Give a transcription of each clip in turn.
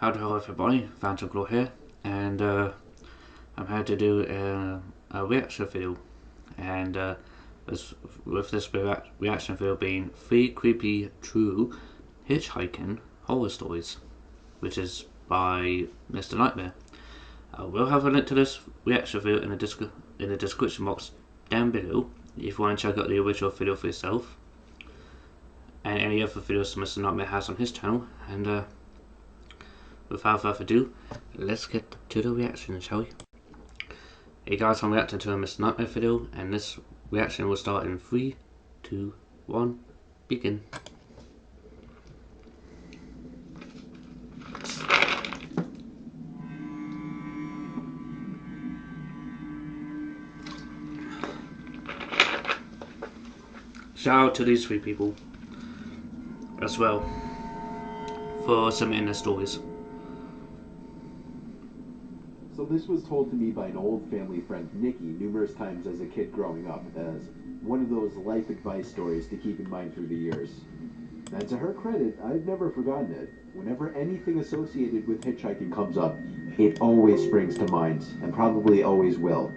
Hello everybody, Phantom Claw here, and I'm here to do a reaction video, and with this reaction video being 3 creepy true hitchhiking horror stories, which is by Mr. Nightmare. We'll have a link to this reaction video in the description box down below if you want to check out the original video for yourself, and any other videos Mr. Nightmare has on his channel. And without further ado, let's get to the reaction, shall we? Hey guys, I'm reacting to a Mr. Nightmare video, and this reaction will start in 3, 2, 1, begin. Shout out to these 3 people as well for submitting their stories. So this was told to me by an old family friend, Nikki, numerous times as a kid growing up, as one of those life advice stories to keep in mind through the years. And to her credit, I've never forgotten it. Whenever anything associated with hitchhiking comes up, it always springs to mind, and probably always will.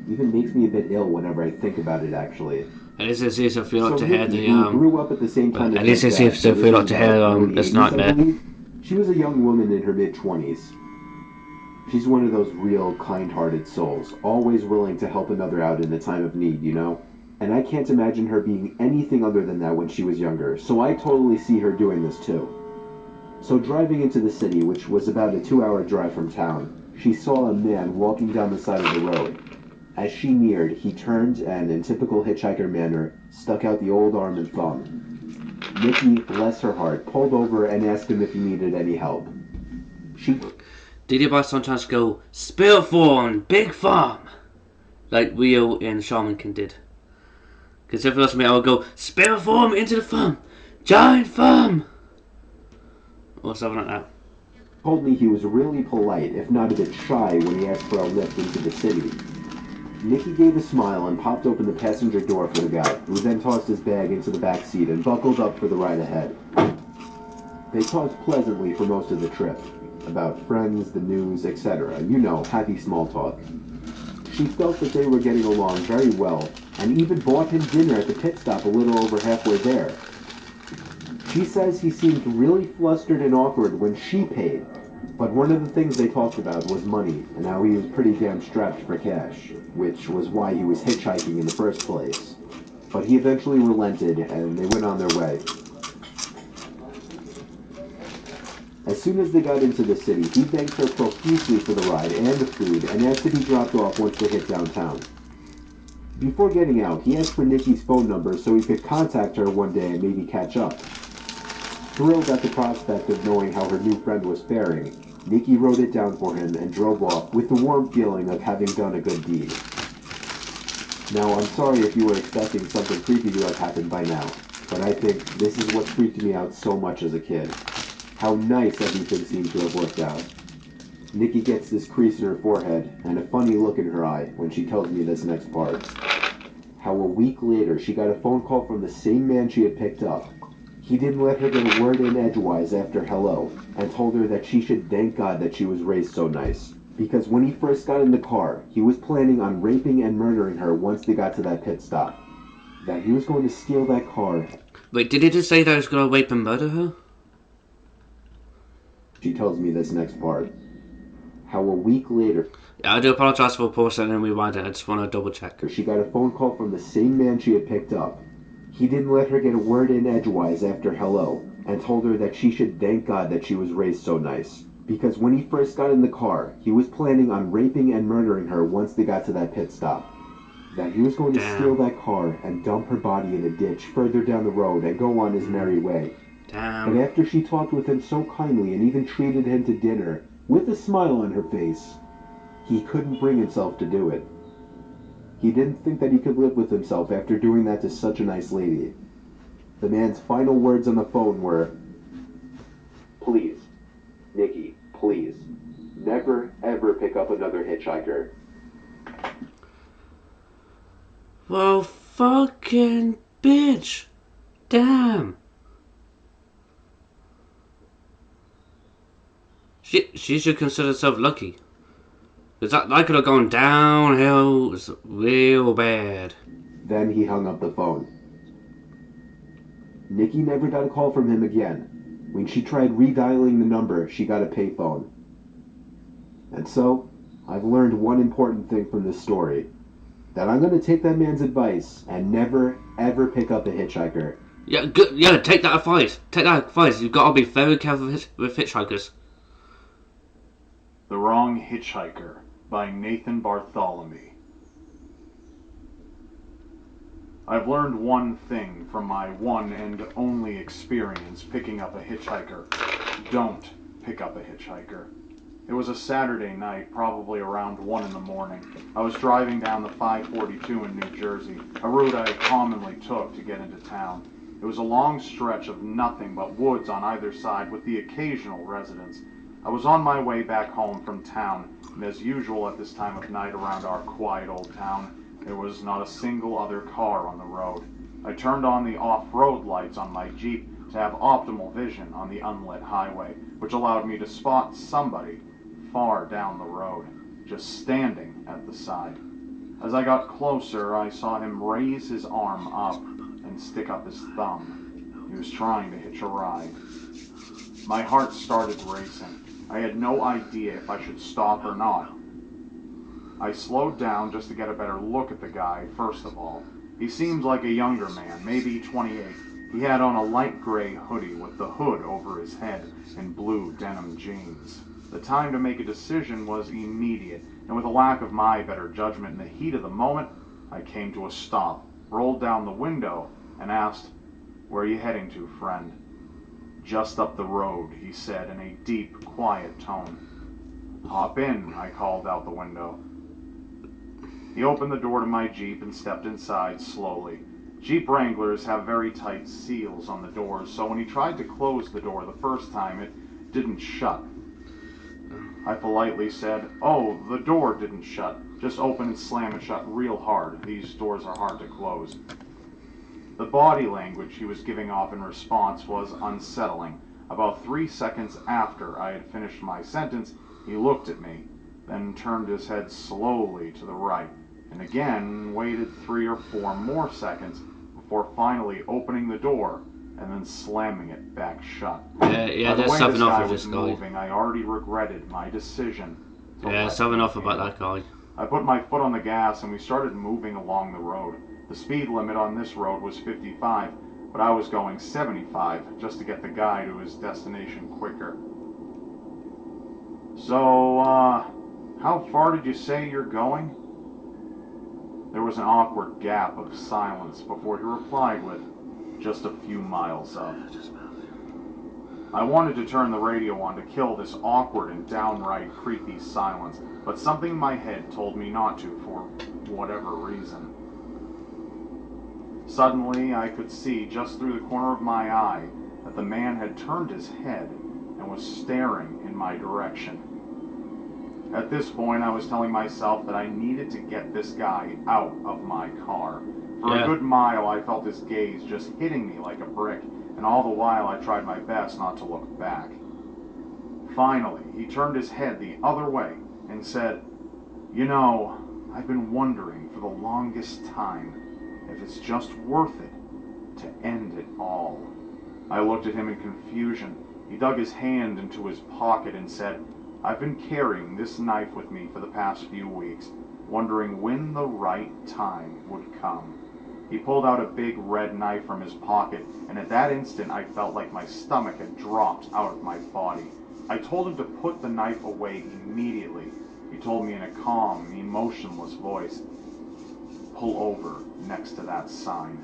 Even makes me a bit ill whenever I think about it, actually. At least it's easy if you like to hear Nikki, who grew up at the same time at least it's easy if you like to hear this Nightmare. She was a young woman in her mid-20s. She's one of those real kind-hearted souls, always willing to help another out in a time of need, you know? And I can't imagine her being anything other than that when she was younger, so I totally see her doing this too. So driving into the city, which was about a 2-hour drive from town, she saw a man walking down the side of the road. As she neared, he turned and, in typical hitchhiker manner, stuck out the old arm and thumb. Nikki, bless her heart, pulled over and asked him if he needed any help. Did you sometimes go, "Spill form, big farm," like Rio and Shamankin did? Because if it was me, I would go, "Spill form into the farm, giant farm," or something like that. Told me he was really polite, if not a bit shy, when he asked for a lift into the city. Nikki gave a smile and popped open the passenger door for the guy, who then tossed his bag into the back seat and buckled up for the ride ahead. They talked pleasantly for most of the trip, about friends, the news, etc. You know, happy small talk. She felt that they were getting along very well, and even bought him dinner at the pit stop a little over halfway there. She says he seemed really flustered and awkward when she paid, but one of the things they talked about was money, and how he was pretty damn strapped for cash, which was why he was hitchhiking in the first place. But he eventually relented, and they went on their way. As soon as they got into the city, he thanked her profusely for the ride and the food, and asked to be dropped off once they hit downtown. Before getting out, he asked for Nikki's phone number so he could contact her one day and maybe catch up. Thrilled at the prospect of knowing how her new friend was faring, Nikki wrote it down for him and drove off with the warm feeling of having done a good deed. Now, I'm sorry if you were expecting something creepy to have happened by now, but I think this is what freaked me out so much as a kid. How nice everything seemed to have worked out. Nikki gets this crease in her forehead and a funny look in her eye when she tells me this next part. How a week later she got a phone call from the same man she had picked up. He didn't let her get a word in edgewise after hello, and told her that she should thank God that she was raised so nice. Because when he first got in the car, he was planning on raping and murdering her once they got to that pit stop. That he was going to steal that car. Wait, did he just say that he was going to rape and murder her? She tells me this next part. How a week later... Yeah, I do apologize for pausing and rewinding. I just want to double check. She got a phone call from the same man she had picked up. He didn't let her get a word in edgewise after hello, and told her that she should thank God that she was raised so nice. Because when he first got in the car, he was planning on raping and murdering her once they got to that pit stop. That he was going to steal that car and dump her body in a ditch further down the road and go on his merry way. Damn. But after she talked with him so kindly and even treated him to dinner, with a smile on her face, he couldn't bring himself to do it. He didn't think that he could live with himself after doing that to such a nice lady. The man's final words on the phone were, "Please, Nikki, please, never ever pick up another hitchhiker." Well, fucking bitch. Damn. She should consider herself lucky. Cause that could have gone downhill real bad. Then he hung up the phone. Nikki never got a call from him again. When she tried redialing the number, she got a payphone. And so, I've learned one important thing from this story. That I'm going to take that man's advice and never, ever pick up a hitchhiker. Yeah, good. Yeah, take that advice. Take that advice. You've got to be very careful with hitchhikers. The Wrong Hitchhiker by Nathan Bartholomew. I've learned one thing from my one and only experience picking up a hitchhiker. Don't pick up a hitchhiker. It was a Saturday night, probably around 1 in the morning. I was driving down the 542 in New Jersey, a route I commonly took to get into town. It was a long stretch of nothing but woods on either side with the occasional residence. I was on my way back home from town, and as usual at this time of night around our quiet old town, there was not a single other car on the road. I turned on the off-road lights on my Jeep to have optimal vision on the unlit highway, which allowed me to spot somebody far down the road, just standing at the side. As I got closer, I saw him raise his arm up and stick up his thumb. He was trying to hitch a ride. My heart started racing. I had no idea if I should stop or not. I slowed down just to get a better look at the guy, first of all. He seemed like a younger man, maybe 28. He had on a light gray hoodie with the hood over his head and blue denim jeans. The time to make a decision was immediate, and with a lack of my better judgment in the heat of the moment, I came to a stop, rolled down the window, and asked, "Where are you heading to, friend?" "Just up the road," he said in a deep, quiet tone. "Hop in," I called out the window. He opened the door to my Jeep and stepped inside slowly. Jeep Wranglers have very tight seals on the doors, so when he tried to close the door the first time, it didn't shut. I politely said, "Oh, the door didn't shut. Just open and slam it shut real hard. These doors are hard to close." The body language he was giving off in response was unsettling. About 3 seconds after I had finished my sentence, he looked at me, then turned his head slowly to the right, and again waited 3 or 4 more seconds before finally opening the door and then slamming it back shut. Yeah, By the there's way something this off guy with was this guy. moving, I already regretted my decision to Yeah, let something him off about in. that guy. I put my foot on the gas and we started moving along the road. The speed limit on this road was 55, but I was going 75 just to get the guy to his destination quicker. "So, how far did you say you're going?" There was an awkward gap of silence before he replied with, "Just a few miles up." I wanted to turn the radio on to kill this awkward and downright creepy silence, but something in my head told me not to for whatever reason. Suddenly, I could see just through the corner of my eye that the man had turned his head and was staring in my direction. At this point, I was telling myself that I needed to get this guy out of my car. For a good mile, I felt his gaze just hitting me like a brick, and all the while I tried my best not to look back. Finally, he turned his head the other way and said, "You know, I've been wondering for the longest time if it's just worth it to end it all." I looked at him in confusion. He dug his hand into his pocket and said, "I've been carrying this knife with me for the past few weeks, wondering when the right time would come." He pulled out a big red knife from his pocket, and at that instant I felt like my stomach had dropped out of my body. I told him to put the knife away immediately. He told me in a calm, emotionless voice, "Pull over next to that sign."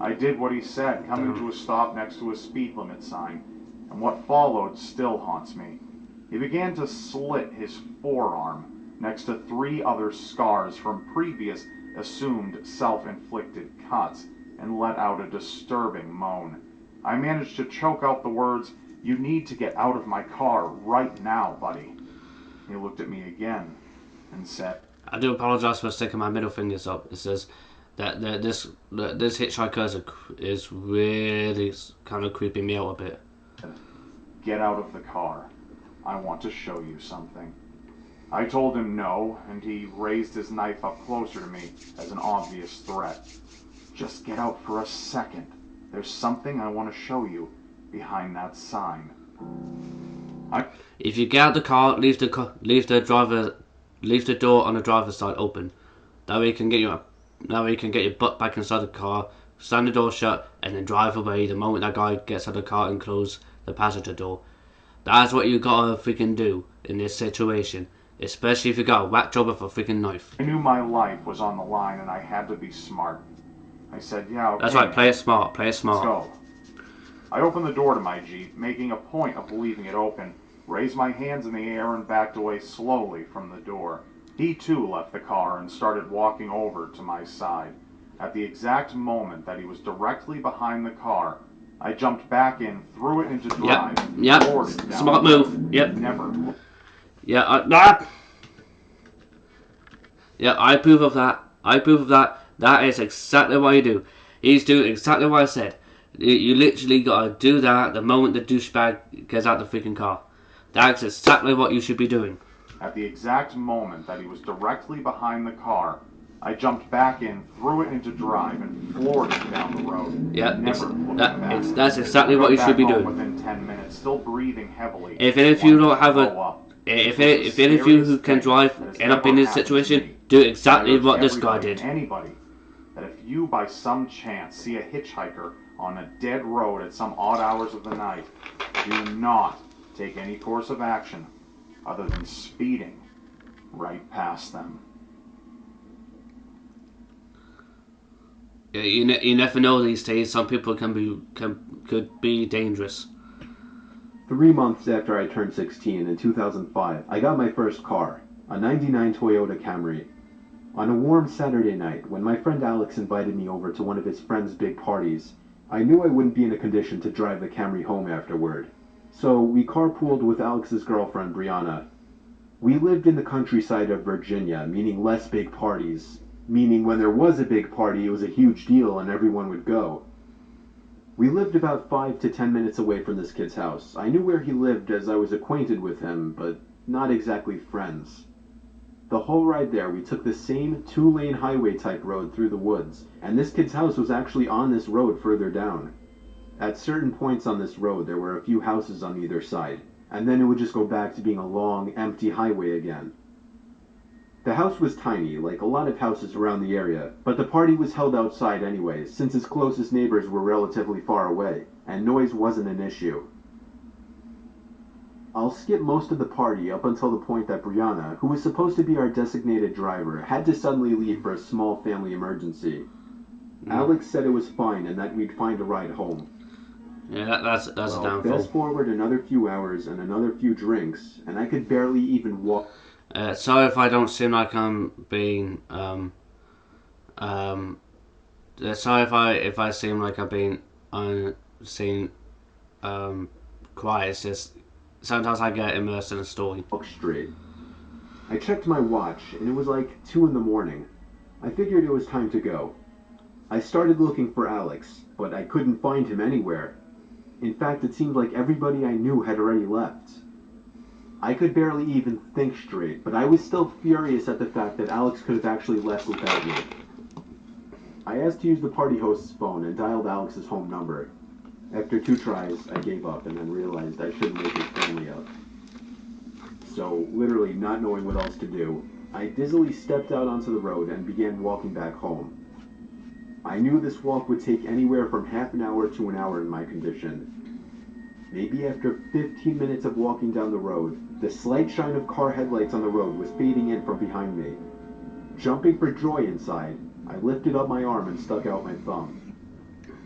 I did what he said, coming to a stop next to a speed limit sign, and what followed still haunts me. He began to slit his forearm next to 3 other scars from previous assumed self-inflicted cuts and let out a disturbing moan. I managed to choke out the words, "You need to get out of my car right now, buddy." He looked at me again and said, I do apologise for sticking my middle fingers up. It says that this hitchhiker is really kind of creeping me out a bit. "Get out of the car." I want to show you something. I told him no, and he raised his knife up closer to me as an obvious threat. Just get out for a second. There's something I want to show you behind that sign. If you get out the car, leave the door on the driver's side open. That way you can get your butt back inside the car, slam the door shut, and then drive away the moment that guy gets out of the car and close the passenger door. That's what you gotta freaking do in this situation, especially if you got a whack job with a freaking knife. I knew my life was on the line and I had to be smart. I said, yeah, okay. That's right, play it smart, Let's go. I opened the door to my Jeep, making a point of leaving it open, raised my hands in the air and backed away slowly from the door. He too left the car and started walking over to my side. At the exact moment that he was directly behind the car, I jumped back in, threw it into drive, and floored it down. Smart move. Yep. Never. Yeah, I approve of that. That is exactly what you do. He's doing exactly what I said. You literally gotta do that the moment the douchebag gets out the freaking car. That's exactly what you should be doing. At the exact moment that he was directly behind the car, I jumped back in, threw it into drive, and floored it down the road. Yeah, That's exactly what you should be doing. Within 10 minutes, still breathing heavily. If any of you don't have if any of you who can drive end up in this situation, do exactly what this guy did. Anybody, that if you by some chance see a hitchhiker on a dead road at some odd hours of the night, do not take any course of action other than speeding right past them. Yeah, you never know these days. Some people could be dangerous. 3 months after I turned 16 in 2005, I got my first car, a '99 Toyota Camry. On a warm Saturday night, when my friend Alex invited me over to one of his friend's big parties, I knew I wouldn't be in a condition to drive the Camry home afterward. So we carpooled with Alex's girlfriend, Brianna. We lived in the countryside of Virginia, meaning less big parties. Meaning when there was a big party, it was a huge deal and everyone would go. We lived about 5 to 10 minutes away from this kid's house. I knew where he lived as I was acquainted with him, but not exactly friends. The whole ride there, we took the same 2-lane highway type road through the woods, and this kid's house was actually on this road further down. At certain points on this road, there were a few houses on either side, and then it would just go back to being a long, empty highway again. The house was tiny, like a lot of houses around the area, but the party was held outside anyways, since its closest neighbors were relatively far away, and noise wasn't an issue. I'll skip most of the party up until the point that Brianna, who was supposed to be our designated driver, had to suddenly leave for a small family emergency. Alex said it was fine and that we'd find a ride home. Yeah, that's a downfall. Fast forward another few hours and another few drinks, and I could barely even walk. Sorry if I don't seem like I'm being sorry if I seem like I'm being quiet. It's just sometimes I get immersed in a story. Walk straight. I checked my watch and it was like 2 in the morning. I figured it was time to go. I started looking for Alex, but I couldn't find him anywhere. In fact, it seemed like everybody I knew had already left. I could barely even think straight, but I was still furious at the fact that Alex could have actually left without me. I asked to use the party host's phone and dialed Alex's home number. After 2 tries, I gave up and then realized I shouldn't wake his family up. So, literally not knowing what else to do, I dizzily stepped out onto the road and began walking back home. I knew this walk would take anywhere from half an hour to an hour in my condition. Maybe after 15 minutes of walking down the road, the slight shine of car headlights on the road was fading in from behind me. Jumping for joy inside, I lifted up my arm and stuck out my thumb.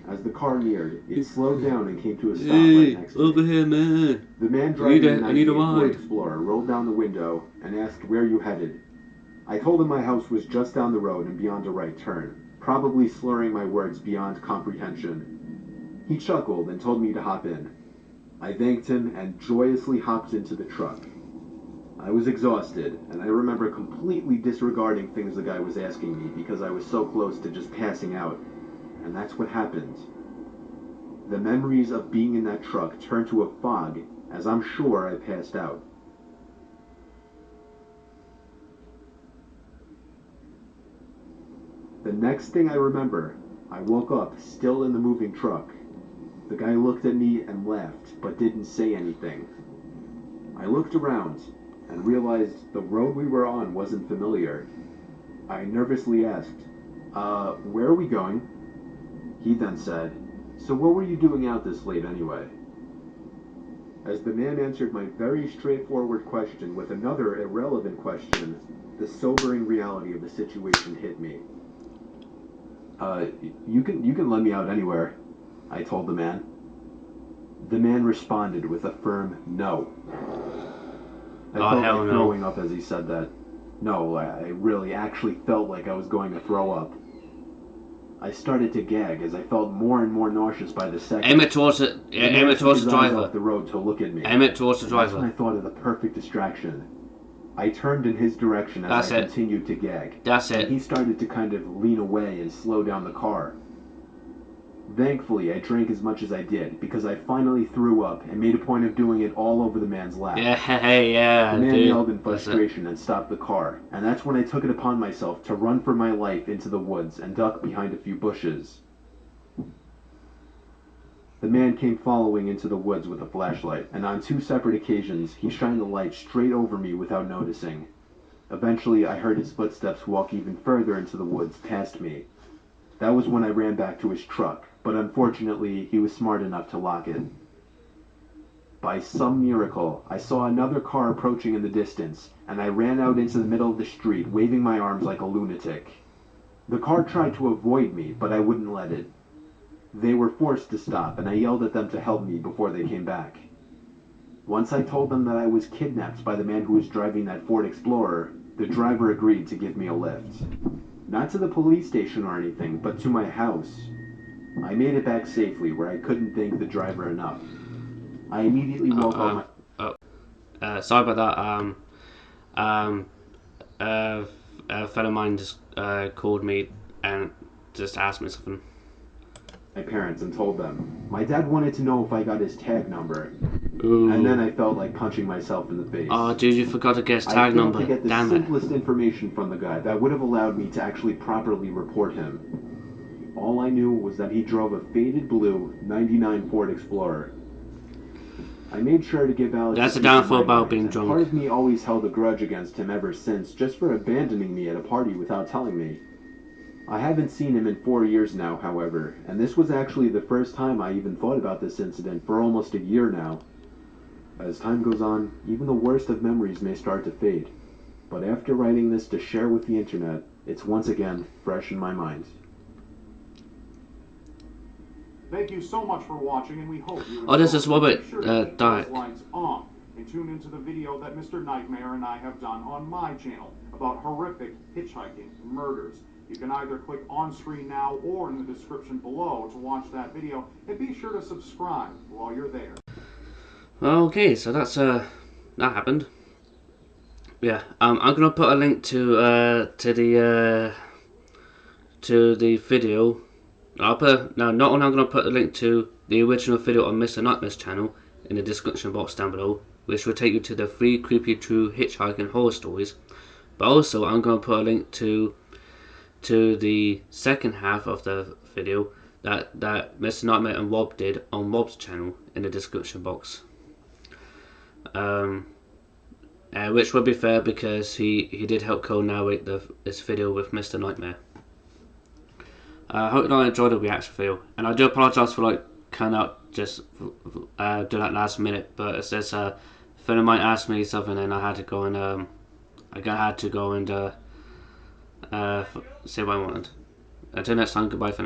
As the car neared, it slowed down and came to a stop right next to me. Over here, man. The man driving the 98 Ford ride. Explorer rolled down the window and asked where you headed. I told him my house was just down the road and beyond a right turn, probably slurring my words beyond comprehension. He chuckled and told me to hop in. I thanked him and joyously hopped into the truck. I was exhausted, and I remember completely disregarding things the guy was asking me because I was so close to just passing out. And that's what happened. The memories of being in that truck turned to a fog as I'm sure I passed out. The next thing I remember, I woke up still in the moving truck. The guy looked at me and laughed, but didn't say anything. I looked around and realized the road we were on wasn't familiar. I nervously asked, where are we going? He then said, so what were you doing out this late anyway? As the man answered my very straightforward question with another irrelevant question, the sobering reality of the situation hit me. You can let me out anywhere, I told the man. The man responded with a firm no. I felt like throwing up as he said that. No, I really actually felt like I was going to throw up. I started to gag as I felt more and more nauseous by the second. Aim it towards the driver. Off the road to look at me. Aim it towards the driver. That's when I thought of the perfect distraction. I turned in his direction as I continued to gag. That's it. And he started to kind of lean away and slow down the car. Thankfully, I drank as much as I did, because I finally threw up and made a point of doing it all over the man's lap. Yeah, the man yelled in frustration and stopped the car, and that's when I took it upon myself to run for my life into the woods and duck behind a few bushes. The man came following into the woods with a flashlight, and on 2 separate occasions, he shined the light straight over me without noticing. Eventually, I heard his footsteps walk even further into the woods past me. That was when I ran back to his truck, but unfortunately, he was smart enough to lock it. By some miracle, I saw another car approaching in the distance, and I ran out into the middle of the street, waving my arms like a lunatic. The car tried to avoid me, but I wouldn't let it. They were forced to stop, and I yelled at them to help me before they came back. Once I told them that I was kidnapped by the man who was driving that Ford Explorer, the driver agreed to give me a lift. Not to the police station or anything, but to my house. I made it back safely, where I couldn't thank the driver enough. I immediately woke up. Sorry about that. A friend of mine just called me and just asked me something. My parents and told them. My dad wanted to know if I got his tag number. Ooh. And then I felt like punching myself in the face. Oh, dude, you forgot to get his tag number. I failed to get the Damn simplest information from the guy that would have allowed me to actually properly report him. All I knew was that he drove a faded blue '99 Ford Explorer. I made sure to give Alex. That's the downfall about being drunk. Part of me always held a grudge against him ever since, just for abandoning me at a party without telling me. I haven't seen him in 4 years now, however, and this was actually the first time I even thought about this incident for almost a year now. As time goes on, even the worst of memories may start to fade. But after writing this to share with the internet, it's once again fresh in my mind. Thank you so much for watching, and we hope you Oh, this is Robert died. Lights on and tune into the video that Mr. Nightmare and I have done on my channel about horrific hitchhiking murders. You can either click on screen now or in the description below to watch that video, and be sure to subscribe while you're there. Okay, so that's that happened. Yeah, I'm gonna put a link to the video. Not only I'm gonna put a link to the original video on Mr. Nightmare's channel in the description box down below, which will take you to the 3 creepy true hitchhiking horror stories. But also, I'm gonna put a link to the second half of the video that Mr. Nightmare and Rob did on Rob's channel in the description box. Which would be fair because he did help co-narrate this video with Mr. Nightmare. I hope you enjoyed the reaction video, and I do apologise for like kind of just do that last minute, but it's just a friend of mine asked me something and I had to go and say what I wanted. Until next time, goodbye for now.